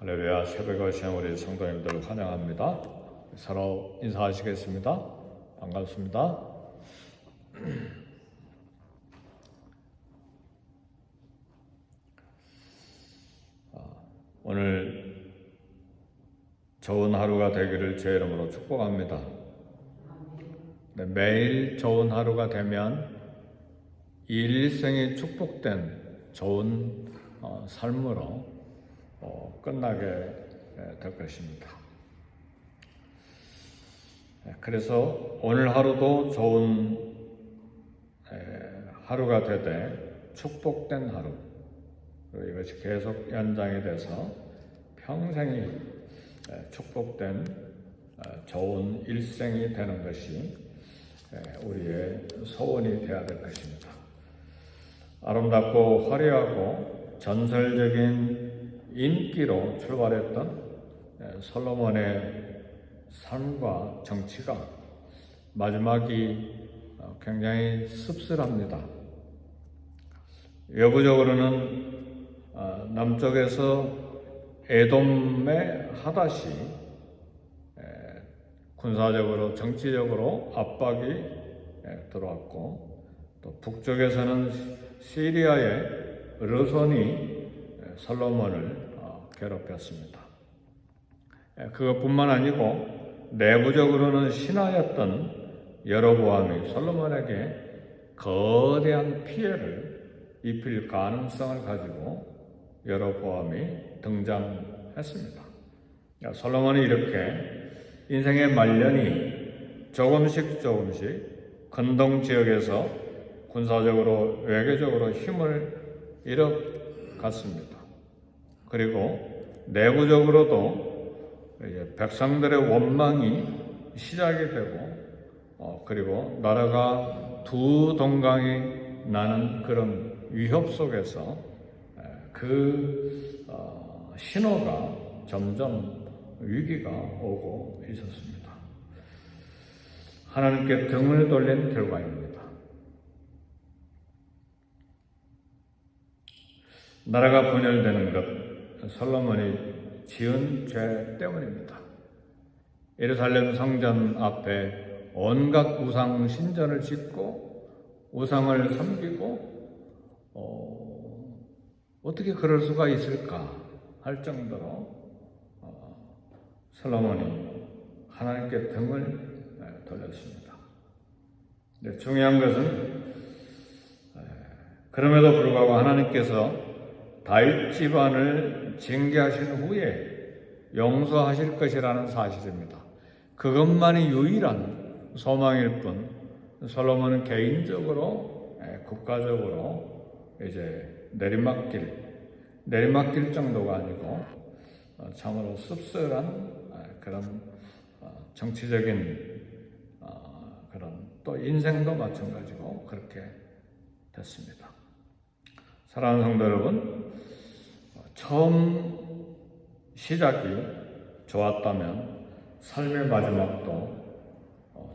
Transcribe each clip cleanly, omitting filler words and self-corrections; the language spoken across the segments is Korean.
할렐루야. 새벽에 오신 우리 성도님들 환영합니다. 서로 인사하시겠습니다. 반갑습니다. 오늘 좋은 하루가 되기를 제 이름으로 축복합니다. 매일 좋은 하루가 되면 이 일생이 축복된 좋은 삶으로 끝나게 될 것입니다. 그래서 오늘 하루도 좋은 하루가 되되 축복된 하루, 그리고 이것이 계속 연장이 돼서 평생이 축복된 좋은 일생이 되는 것이 우리의 소원이 되어야 될 것입니다. 아름답고 화려하고 전설적인 인기로 출발했던 솔로몬의 삶과 정치가 마지막이 굉장히 씁쓸합니다. 여부적으로는 남쪽에서 에돔의 하닷이 군사적으로 정치적으로 압박이 들어왔고, 또 북쪽에서는 시리아의 르손이 솔로몬을 괴롭혔습니다. 그것뿐만 아니고 내부적으로는 신하였던 여로보암이 솔로몬에게 거대한 피해를 입힐 가능성을 가지고 여로보암이 등장했습니다. 솔로몬이 이렇게 인생의 말년이 조금씩 근동 지역에서 군사적으로 외교적으로 힘을 잃어갔습니다. 그리고 내부적으로도 이제 백성들의 원망이 시작이 되고, 그리고 나라가 두 동강이 나는 그런 위협 속에서 그 신호가 점점 위기가 오고 있었습니다. 하나님께 등을 돌린 결과입니다. 나라가 분열되는 것, 솔로몬이 지은 죄 때문입니다. 예루살렘 성전 앞에 온갖 우상 신전을 짓고 우상을 섬기고 어떻게 그럴 수가 있을까 할 정도로 솔로몬이 하나님께 등을 돌렸습니다. 중요한 것은 그럼에도 불구하고 하나님께서 다윗 집안을 징계하신 후에 용서하실 것이라는 사실입니다. 그것만이 유일한 소망일 뿐, 솔로몬은 개인적으로, 국가적으로 이제 내리막길 정도가 아니고 참으로 씁쓸한 그런 정치적인 그런 또 인생도 마찬가지고 그렇게 됐습니다. 사랑하는 성도 여러분, 처음 시작이 좋았다면 삶의 마지막도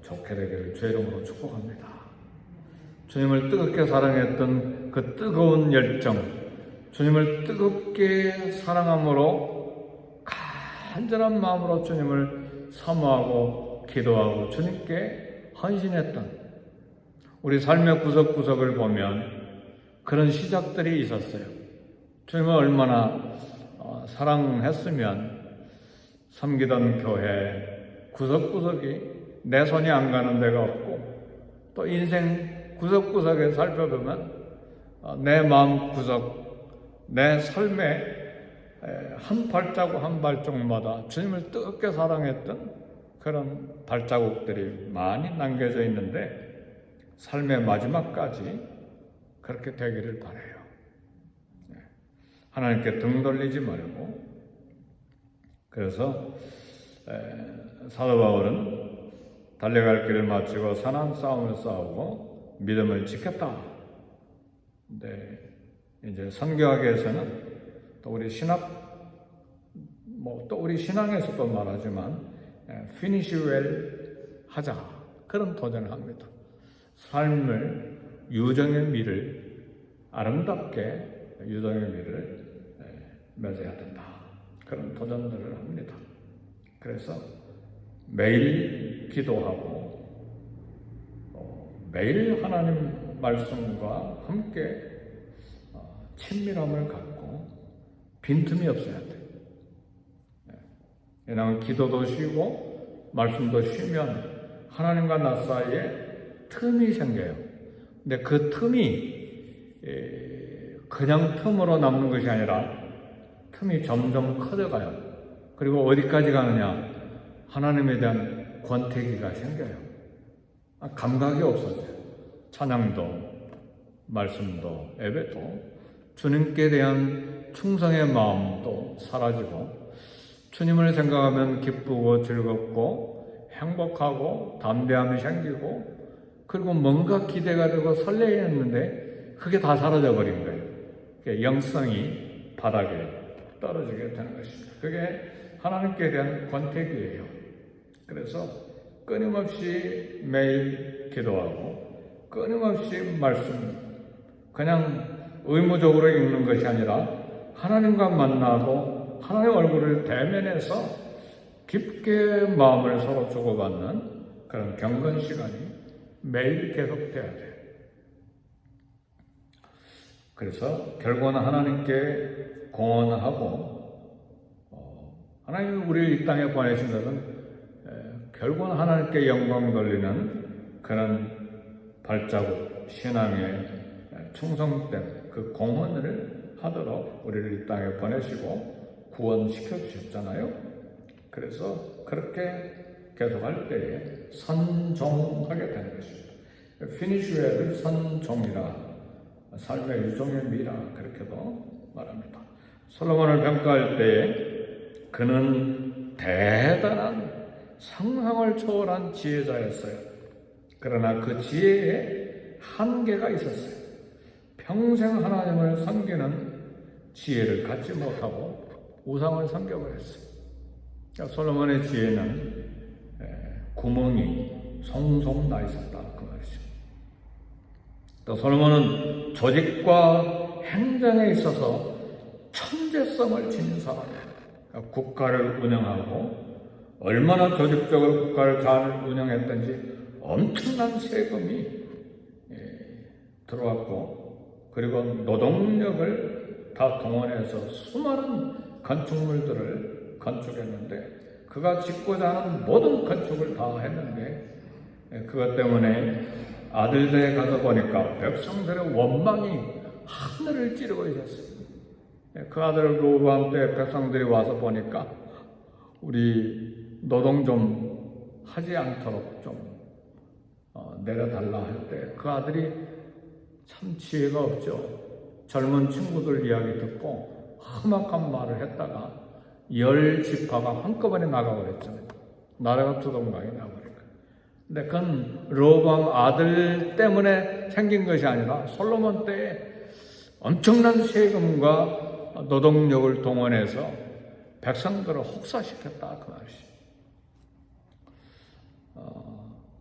좋게 되기를 주의 이름으로 축복합니다. 주님을 뜨겁게 사랑했던 그 뜨거운 열정, 주님을 뜨겁게 사랑함으로 간절한 마음으로 주님을 사모하고 기도하고 주님께 헌신했던 우리 삶의 구석구석을 보면 그런 시작들이 있었어요. 주님을 얼마나 사랑했으면 섬기던 교회 구석구석이 내 손이 안 가는 데가 없고, 또 인생 구석구석에 살펴보면 내 마음 구석, 내 삶의 한 발자국 한 발자국마다 주님을 뜨겁게 사랑했던 그런 발자국들이 많이 남겨져 있는데, 삶의 마지막까지 그렇게 되기를 바라요. 하나님께 등 돌리지 말고. 그래서 사도 바울은 달려갈 길을 마치고 선한 싸움을 싸우고 믿음을 지켰다. 근데 이제 선교학에서는 또 우리 또 우리 신앙에서도 말하지만 finish well 하자, 그런 도전을 합니다. 삶을 유정의 미를 아름답게 유정의 미를 맺어야 된다. 그런 도전들을 합니다. 그래서 매일 기도하고 매일 하나님 말씀과 함께 친밀함을 갖고 빈틈이 없어야 돼. 왜냐하면 기도도 쉬고 말씀도 쉬면 하나님과 나 사이에 틈이 생겨요. 근데 그 틈이 그냥 틈으로 남는 것이 아니라 틈이 점점 커져가요. 그리고 어디까지 가느냐? 하나님에 대한 권태기가 생겨요. 감각이 없어져요. 찬양도, 말씀도, 예배도, 주님께 대한 충성의 마음도 사라지고, 주님을 생각하면 기쁘고 즐겁고 행복하고 담대함이 생기고, 그리고 뭔가 기대가 되고 설레했는데 그게 다 사라져 버린 거예요. 영성이 바닥에 떨어지게 되는 것입니다. 그게 하나님께 대한 권태기예요. 그래서 끊임없이 매일 기도하고 끊임없이 말씀, 그냥 의무적으로 읽는 것이 아니라 하나님과 만나고 하나님의 얼굴을 대면해서 깊게 마음을 서로 주고받는 그런 경건 시간이 매일 계속돼야 돼요. 그래서 결국은 하나님께 공헌하고 하나님이 우리를 이 땅에 보내신 것은 결국은 하나님께 영광 돌리는 그런 발자국, 신앙의 충성됨, 그 공헌을 하도록 우리를 이 땅에 보내시고 구원시켜 주셨잖아요. 그래서 그렇게 계속할 때에 선종하게 되는 것입니다. 피니쉬웨를 선종이라, 삶의 유종의 미라, 그렇게도 말합니다. 솔로몬을 평가할 때에 그는 대단한 상상을 초월한 지혜자였어요. 그러나 그 지혜에 한계가 있었어요. 평생 하나님을 섬기는 지혜를 갖지 못하고 우상을 섬겨버렸어요. 그러니까 솔로몬의 지혜는 구멍이 송송 나 있었다, 그 말이죠. 또 솔로몬은 조직과 행정에 있어서 천재성을 지닌 사람이에요. 그러니까 국가를 운영하고 얼마나 조직적으로 국가를 잘 운영했던지 엄청난 세금이 들어왔고, 그리고 노동력을 다 동원해서 수많은 건축물들을 건축했는데, 그가 짓고자 하는 모든 건축을 다 했는데, 그것 때문에 아들들에 가서 보니까 백성들의 원망이 하늘을 찌르고 있었어요. 그 아들 로브암 때 백성들이 와서 보니까 우리 노동 좀 하지 않도록 좀 내려달라 할 때 그 아들이 참 지혜가 없죠. 젊은 친구들 이야기 듣고 험악한 말을 했다가 10지파가 한꺼번에 나가버렸잖아요. 나라가 두동강이 나버린 거예요. 근데 그건 로브암 아들 때문에 생긴 것이 아니라 솔로몬 때에 엄청난 세금과 노동력을 동원해서 백성들을 혹사시켰다, 그 말이죠.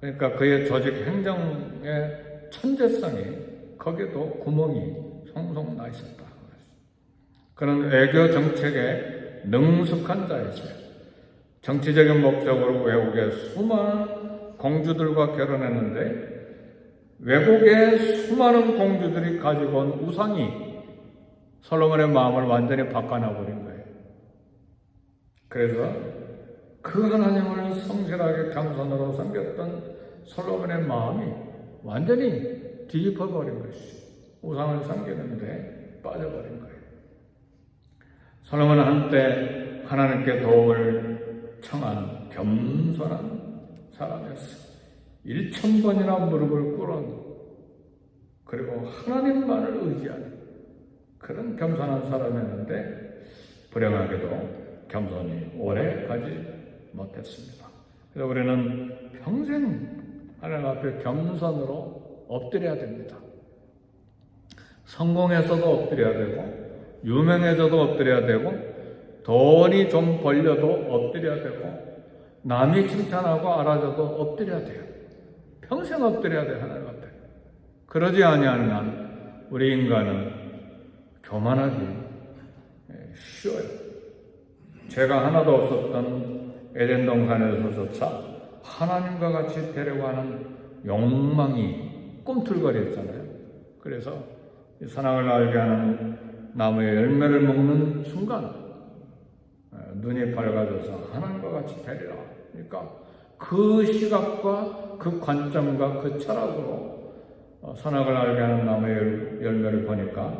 그러니까 그의 조직 행정의 천재성이 거기도 구멍이 송송 나 있었다, 그 말이죠. 그는 외교 정책에 능숙한 자였어요. 정치적인 목적으로 외국에 수많은 공주들과 결혼했는데 외국의 수많은 공주들이 가지고 온 우상이 솔로몬의 마음을 완전히 바꿔놔버린 거예요. 그래서 그 하나님을 성실하게 겸손으로 섬겼던 솔로몬의 마음이 완전히 뒤집어버린 것이죠. 우상을 섬기는데 빠져버린 거예요. 솔로몬은 한때 하나님께 도움을 청한 겸손한 사람이었어요. 1000번이나 무릎을 꿇은, 그리고 하나님만을 의지하는 그런 겸손한 사람이었는데 불행하게도 겸손이 오래 가지 못했습니다. 그래서 우리는 평생 하나님 앞에 겸손으로 엎드려야 됩니다. 성공해서도 엎드려야 되고, 유명해져도 엎드려야 되고, 돈이 좀 벌려도 엎드려야 되고, 남이 칭찬하고 알아줘도 엎드려야 돼요. 평생 엎드려야 돼요, 하나님 앞에. 그러지 아니하는 한 우리 인간은 교만하기 쉬워요. 죄가 하나도 없었던 에덴 동산에서조차 하나님과 같이 되려고 하는 욕망이 꿈틀거렸잖아요. 그래서 선악을 알게 하는 나무의 열매를 먹는 순간 눈이 밝아져서 하나님과 같이 되리라. 그러니까 그 시각과 그 관점과 그 철학으로 선악을 알게 하는 나무의 열매를 보니까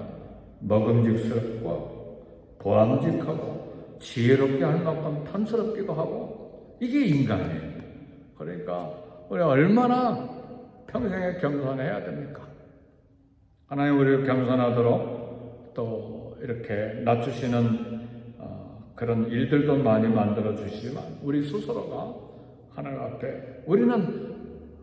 먹음직스럽고 보암직하고 지혜롭게 할 만큼 탐스럽기도 하고, 이게 인간이에요. 그러니까 우리 얼마나 평생에 겸손해야 됩니까? 하나님 우리를 겸손하도록 또 이렇게 낮추시는 그런 일들도 많이 만들어 주시지만, 우리 스스로가 하나님 앞에, 우리는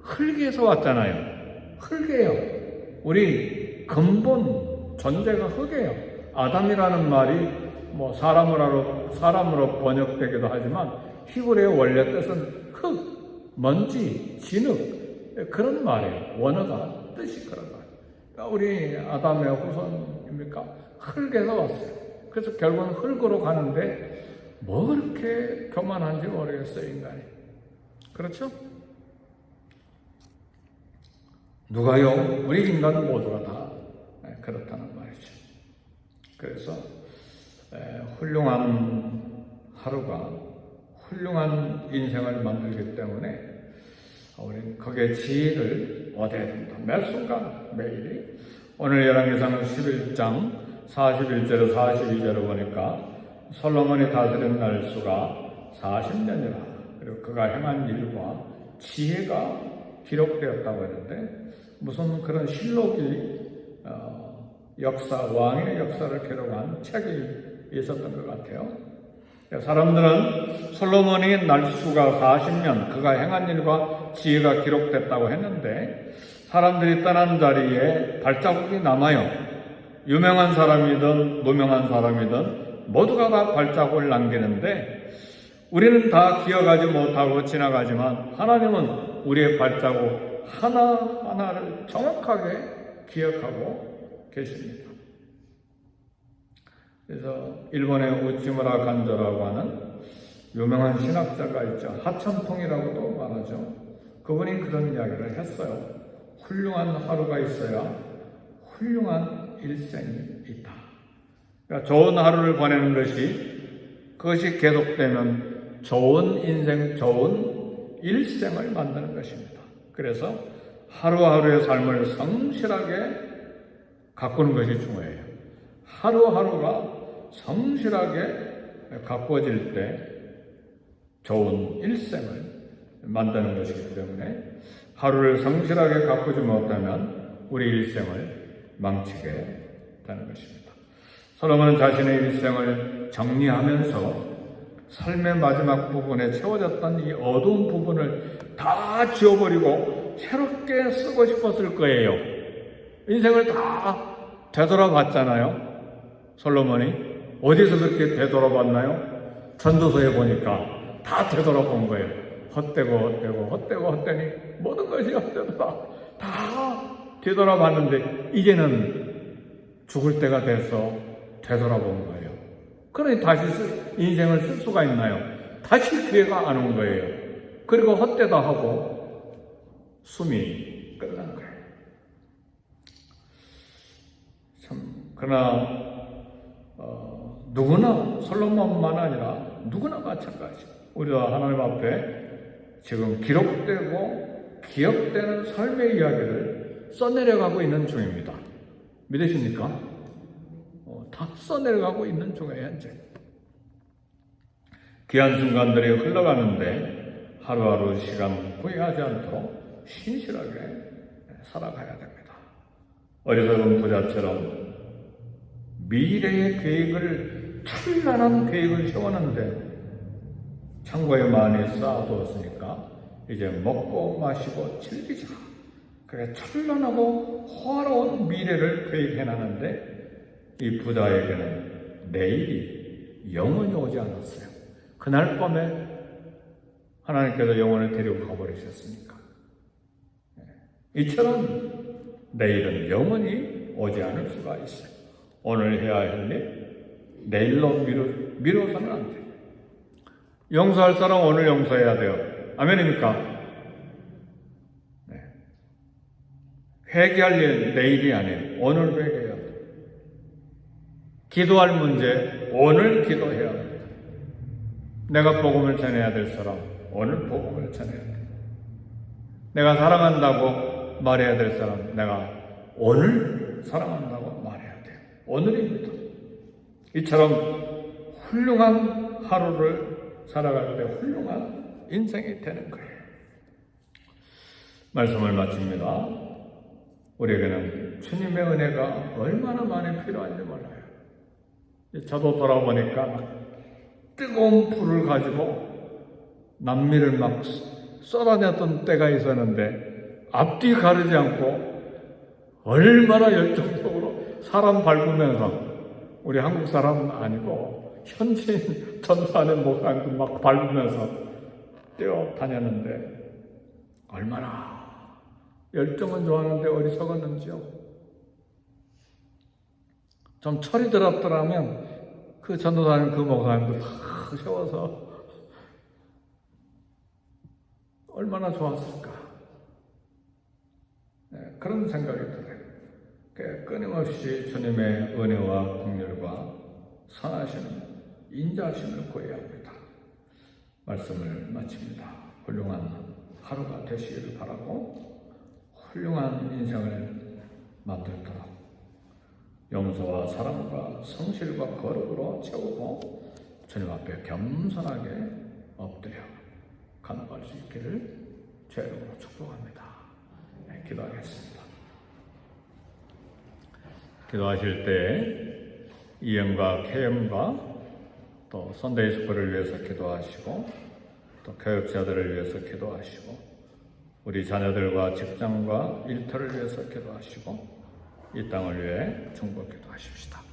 흙에서 왔잖아요. 흙이에요. 우리 근본 존재가 흙이에요. 아담이라는 말이 뭐 사람으로 번역되기도 하지만 히브리의 원래 뜻은 흙, 먼지, 진흙, 그런 말이에요. 원어가 뜻이 그런 말이에요. 그러니까 우리 아담의 후손입니까? 흙에서 왔어요. 그래서 결국은 흙으로 가는데 뭐 그렇게 교만한지 모르겠어요, 인간이. 그렇죠? 누가요? 우리 인간 모두가 다 그렇다는 말이죠. 그래서 훌륭한 하루가 훌륭한 인생을 만들기 때문에 우리는 거기에 지혜를 얻어야 된다. 매 순간 매일이. 오늘 열왕기상 11장 41절로 42절을 보니까 솔로몬이 다스린 날수가 40년이라. 그리고 그가 행한 일과 지혜가 기록되었다고 했는데, 무슨 그런 실록이 역사, 왕의 역사를 기록한 책이 있었던 것 같아요. 사람들은 솔로몬이 날수가 40년, 그가 행한 일과 지혜가 기록됐다고 했는데, 사람들이 떠난 자리에 발자국이 남아요. 유명한 사람이든 무명한 사람이든 모두가 다 발자국을 남기는데, 우리는 다 기억하지 못하고 지나가지만 하나님은 우리의 발자국 하나하나를 정확하게 기억하고 계십니다. 그래서 일본의 우치무라 간조라고 하는 유명한 신학자가 있죠. 하천통이라고도 말하죠. 그분이 그런 이야기를 했어요. 훌륭한 하루가 있어야 훌륭한 일생이 있다. 그러니까 좋은 하루를 보내는 그것이 계속되면 좋은 인생, 좋은 일생을 만드는 것입니다. 그래서 하루하루의 삶을 성실하게 가꾸는 것이 중요해요. 하루하루가 성실하게 가꾸어질 때 좋은 일생을 만드는 것이기 때문에, 하루를 성실하게 가꾸지 못하면 우리 일생을 망치게 되는 것입니다. 솔로몬은 자신의 일생을 정리하면서 삶의 마지막 부분에 채워졌던 이 어두운 부분을 다 지워버리고 새롭게 쓰고 싶었을 거예요. 인생을 다 되돌아봤잖아요. 솔로몬이 어디서 그렇게 되돌아봤나요? 전도서에 보니까 다 되돌아본 거예요. 헛되니 모든 것이 헛되더라. 다 되돌아봤는데 이제는 죽을 때가 돼서 되돌아본 거예요. 그러니 다시 인생을 쓸 수가 있나요? 다시 기회가 안 온 거예요. 그리고 헛되다 하고 숨이 끝난 거예요. 그러나 누구나, 솔로몬만 아니라 누구나 마찬가지. 우리가 하나님 앞에 지금 기록되고 기억되는 삶의 이야기를 써내려가고 있는 중입니다. 믿으십니까? 다 써내려가고 있는 중에 현재. 귀한 순간들이 흘러가는데 하루하루 시간 후회하지 않도록 신실하게 살아가야 됩니다. 어리석은 부자처럼 미래의 계획을, 찬란한 계획을 세웠는데 창고에 많이 쌓아두었으니까 이제 먹고 마시고 즐기자. 그래, 찬란하고 화려한 미래를 계획해놨는데 이 부자에게는 내일이 영원히 오지 않았어요. 그날 밤에 하나님께서 영혼을 데리고 가버리셨으니까. 이처럼 내일은 영원히 오지 않을 수가 있어요. 오늘 해야 할 일, 내일로 미뤄서는 안 돼요. 용서할 사람 오늘 용서해야 돼요. 아멘입니까? 네. 회개할 일 내일이 아니에요. 오늘 회개해야 돼요. 기도할 문제 오늘 기도해야 합니다. 내가 복음을 전해야 될 사람 오늘 복음을 전해야 돼요. 내가 사랑한다고 말해야 될 사람 내가 오늘 사랑한다고 말해야 돼요. 오늘입니다. 이처럼 훌륭한 하루를 살아갈 때 훌륭한 인생이 되는 거예요. 말씀을 마칩니다. 우리에게는 주님의 은혜가 얼마나 많이 필요한지 몰라요. 저도 돌아보니까 뜨거운 불을 가지고 남미를 막 쏟아냈던 때가 있었는데 앞뒤 가르지 않고 얼마나 열정적으로 사람 밟으면서 우리 한국 사람은 아니고 현지인 전산의 목사님들 막 밟으면서 뛰어다녔는데 얼마나 열정은 좋았는데 어리석었는지요. 좀 철이 들었더라면 그 전도사님 그 목사님들 다 세워서 얼마나 좋았을까. 네, 그런 생각이 들어요. 끊임없이 주님의 은혜와 긍휼과 선하시는 인자하심을 구해야 합니다. 말씀을 마칩니다. 훌륭한 하루가 되시기를 바라고 훌륭한 인생을 만들도록 용서와 사랑과 성실과 거룩으로 채우고 주님 앞에 겸손하게 엎드려 간구할 수 있기를 주의 이름으로 축복합니다. 네, 기도하겠습니다. 기도하실 때 이엠과 케엠과 또 선데이 스쿨을 위해서 기도하시고 또 교육자들을 위해서 기도하시고 우리 자녀들과 직장과 일터를 위해서 기도하시고 이 땅을 위해 중보 기도하십시다.